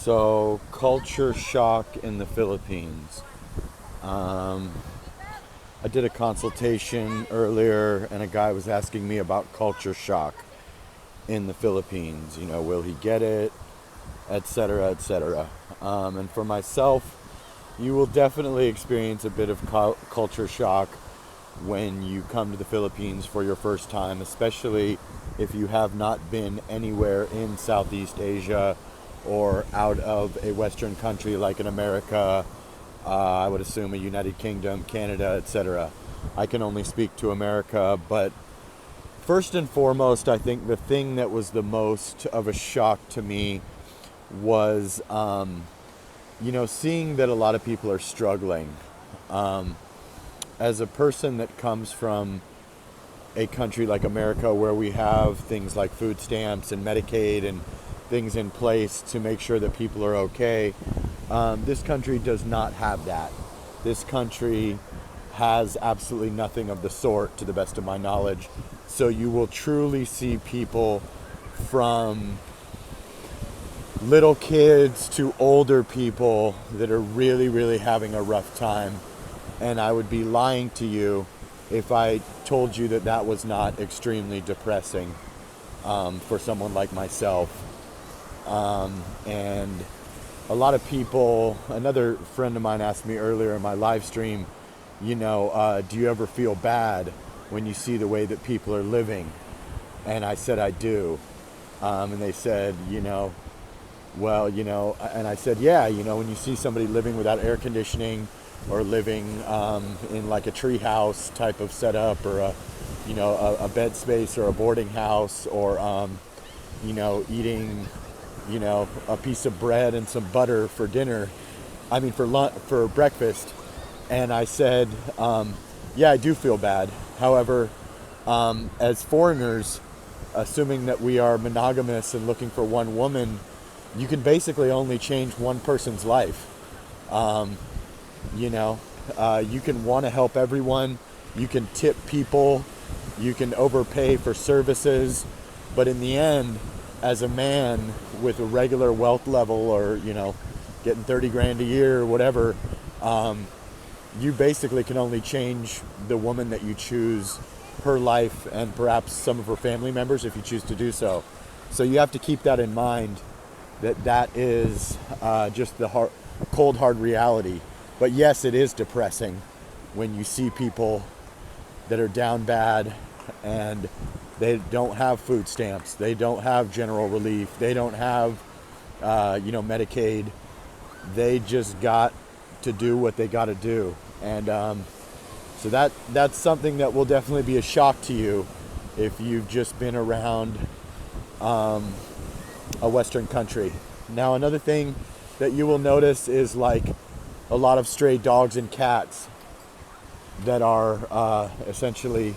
So, culture shock in the Philippines. Um, I did a consultation earlier, and a guy was asking me about culture shock in the Philippines. Will he get it, etc., etc. And for myself, you will definitely experience a bit of culture shock when you come to the Philippines for your first time, especially if you have not been anywhere in Southeast Asia or out of a Western country like in America, I would assume a United Kingdom, Canada, etc. I can only speak to America, but first and foremost, I think the thing that was the most of a shock to me was, seeing that a lot of people are struggling. Um, as a person that comes from a country like America where we have things like food stamps and Medicaid and things in place to make sure that people are okay, this country does not have that. This country has absolutely nothing of the sort, to the best of my knowledge. So you will truly see people from little kids to older people that are really, really having a rough time. And I would be lying to you if I told you that that was not extremely depressing for someone like myself. And a lot of people, another friend of mine asked me earlier in my live stream, do you ever feel bad when you see the way that people are living? And I said, I do. And they said, and I said, yeah, when you see somebody living without air conditioning or living in like a tree house type of setup or a bed space or a boarding house or, eating, a piece of bread and some butter for dinner, for breakfast. And I said, yeah, I do feel bad. However, as foreigners, assuming that we are monogamous and looking for one woman, you can basically only change one person's life. You can want to help everyone. You can tip people. You can overpay for services. But in the end, as a man with a regular wealth level or, getting 30 grand a year or whatever, you basically can only change the woman that you choose, her life, and perhaps some of her family members if you choose to do so. So you have to keep that in mind, that is just the cold, hard reality. But yes, it is depressing when you see people that are down bad and they don't have food stamps, they don't have general relief, they don't have, Medicaid. They just got to do what they got to do. And so that's something that will definitely be a shock to you if you've just been around a Western country. Now, another thing that you will notice is like a lot of stray dogs and cats that are essentially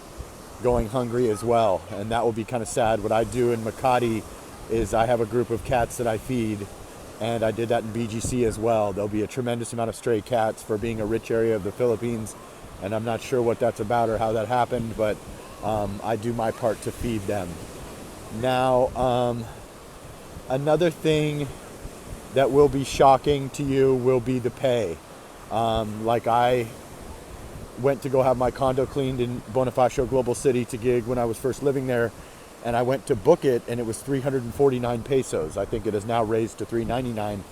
going hungry as well. And that will be kind of sad. What I do in Makati is I have a group of cats that I feed, and I did that in BGC as well. There'll be a tremendous amount of stray cats for being a rich area of the Philippines, and I'm not sure what that's about or how that happened, but I do my part to feed them. Now, another thing that will be shocking to you will be the pay. Like I went to go have my condo cleaned in Bonifacio Global City to gig when I was first living there, and I went to book it and it was 349 pesos. I think it is now raised to 399.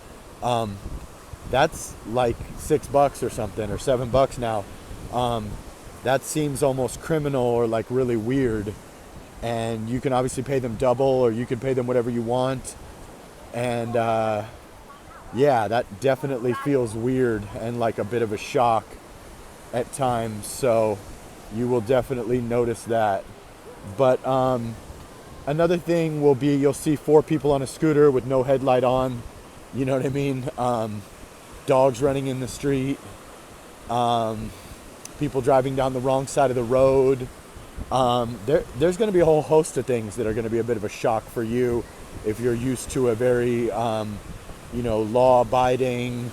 That's like $6 or something, or $7 now. That seems almost criminal or like really weird. And you can obviously pay them double, or you can pay them whatever you want. And yeah, that definitely feels weird and like a bit of a shock at times. So you will definitely notice that. But another thing will be you'll see 4 people on a scooter with no headlight on. You know what I mean? Dogs running in the street. People driving down the wrong side of the road. There's going to be a whole host of things that are going to be a bit of a shock for you if you're used to a very, law-abiding,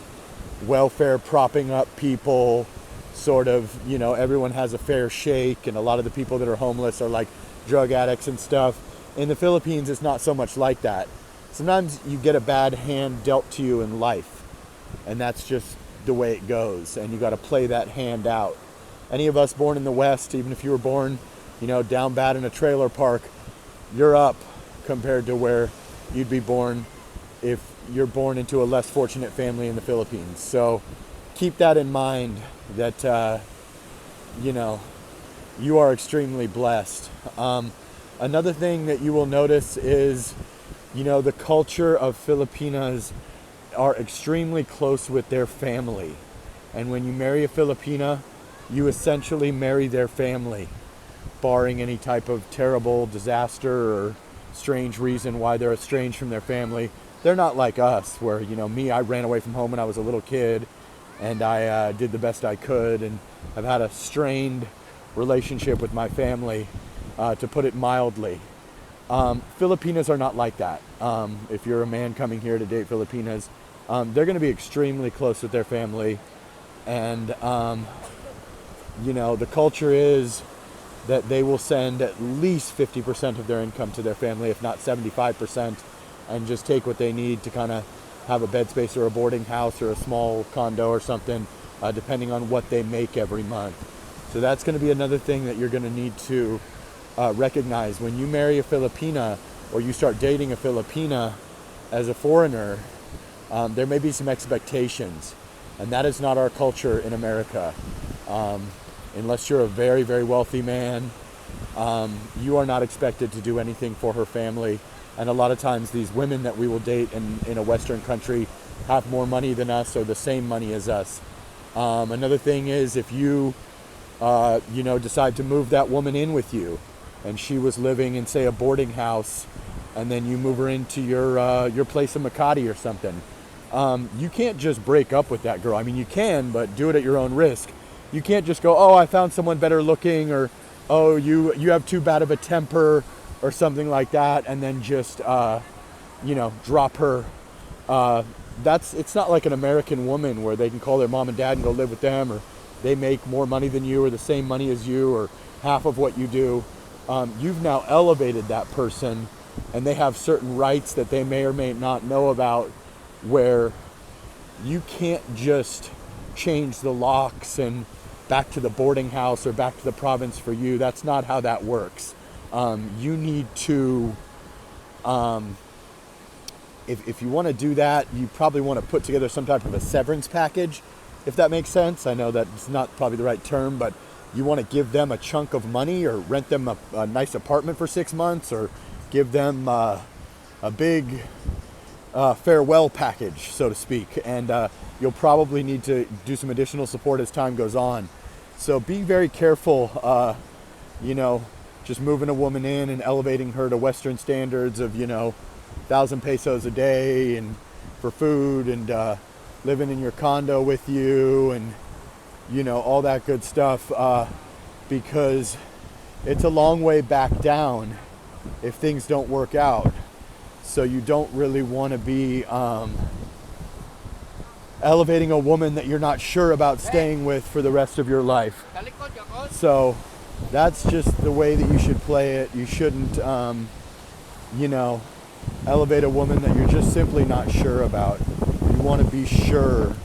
welfare propping up people, sort of, everyone has a fair shake, and a lot of the people that are homeless are like drug addicts and stuff. In the Philippines, it's not so much like that. sometimes you get a bad hand dealt to you in life, and that's just the way it goes, and you got to play that hand out. Any of us born in the West, even if you were born, down bad in a trailer park, you're up compared to where you'd be born if you're born into a less fortunate family in the Philippines. So keep that in mind, that you are extremely blessed. Another thing that you will notice is, the culture of Filipinas are extremely close with their family. And when you marry a Filipina, you essentially marry their family, barring any type of terrible disaster or strange reason why they're estranged from their family. They're not like us, where, me, I ran away from home when I was a little kid, and I did the best I could, and I've had a strained relationship with my family, to put it mildly. Filipinas are not like that. If you're a man coming here to date Filipinas, they're going to be extremely close with their family, and the culture is that they will send at least 50% of their income to their family, if not 75%, and just take what they need to kind of have a bed space or a boarding house or a small condo or something, depending on what they make every month. So that's going to be another thing that you're going to need to recognize. When you marry a Filipina, or you start dating a Filipina as a foreigner, there may be some expectations, and that is not our culture in America. Unless you're a very, very wealthy man, you are not expected to do anything for her family. And a lot of times these women that we will date in a Western country have more money than us, or the same money as us. Another thing is, if you decide to move that woman in with you, and she was living in, say, a boarding house, and then you move her into your place in Makati or something, you can't just break up with that girl. I mean, you can, but do it at your own risk. You can't just go, oh, I found someone better looking, or, oh, you have too bad of a temper, or something like that, and then just, drop her. It's not like an American woman where they can call their mom and dad and go live with them, or they make more money than you, or the same money as you, or half of what you do. You've now elevated that person, and they have certain rights that they may or may not know about, where you can't just change the locks and back to the boarding house or back to the province for you. That's not how that works. You need to, if you want to do that, you probably want to put together some type of a severance package, if that makes sense. I know that's not probably the right term, but you want to give them a chunk of money, or rent them a nice apartment for 6 months, or give them a big farewell package, so to speak. And you'll probably need to do some additional support as time goes on. So be very careful, just moving a woman in and elevating her to Western standards of, 1,000 pesos a day, and for food, and living in your condo with you, and, all that good stuff, because it's a long way back down if things don't work out. So you don't really want to be elevating a woman that you're not sure about staying with for the rest of your life. So that's just the way that you should play it. You shouldn't, elevate a woman that you're just simply not sure about. You want to be sure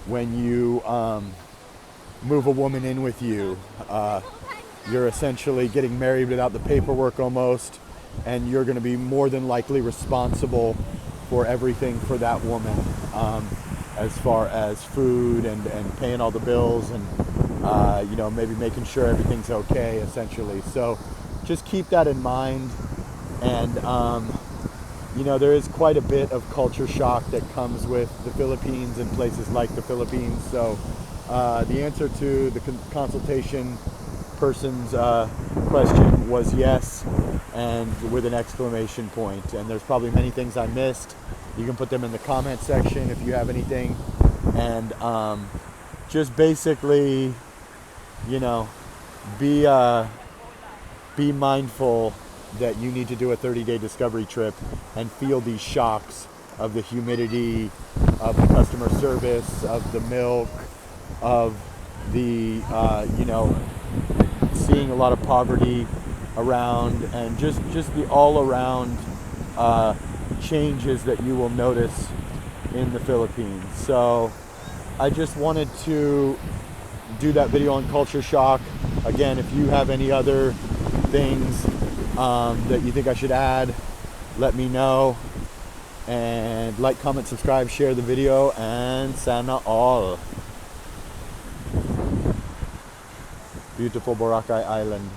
when you move a woman in with you. You're essentially getting married without the paperwork almost, and you're going to be more than likely responsible for everything for that woman, as far as food and paying all the bills, and maybe making sure everything's okay, essentially. So just keep that in mind. And there is quite a bit of culture shock that comes with the Philippines and places like the Philippines. So the answer to the consultation person's question was yes, and with an exclamation point. And there's probably many things I missed. You can put them in the comment section if you have anything. And just basically, be mindful that you need to do a 30-day discovery trip and feel these shocks of the humidity, of the customer service, of the milk, of the, seeing a lot of poverty around, and just the all-around changes that you will notice in the Philippines. So I just wanted to do that video on culture shock. Again, if you have any other things that you think I should add, let me know. And like, comment, subscribe, share the video, and sana all. Beautiful Boracay Island.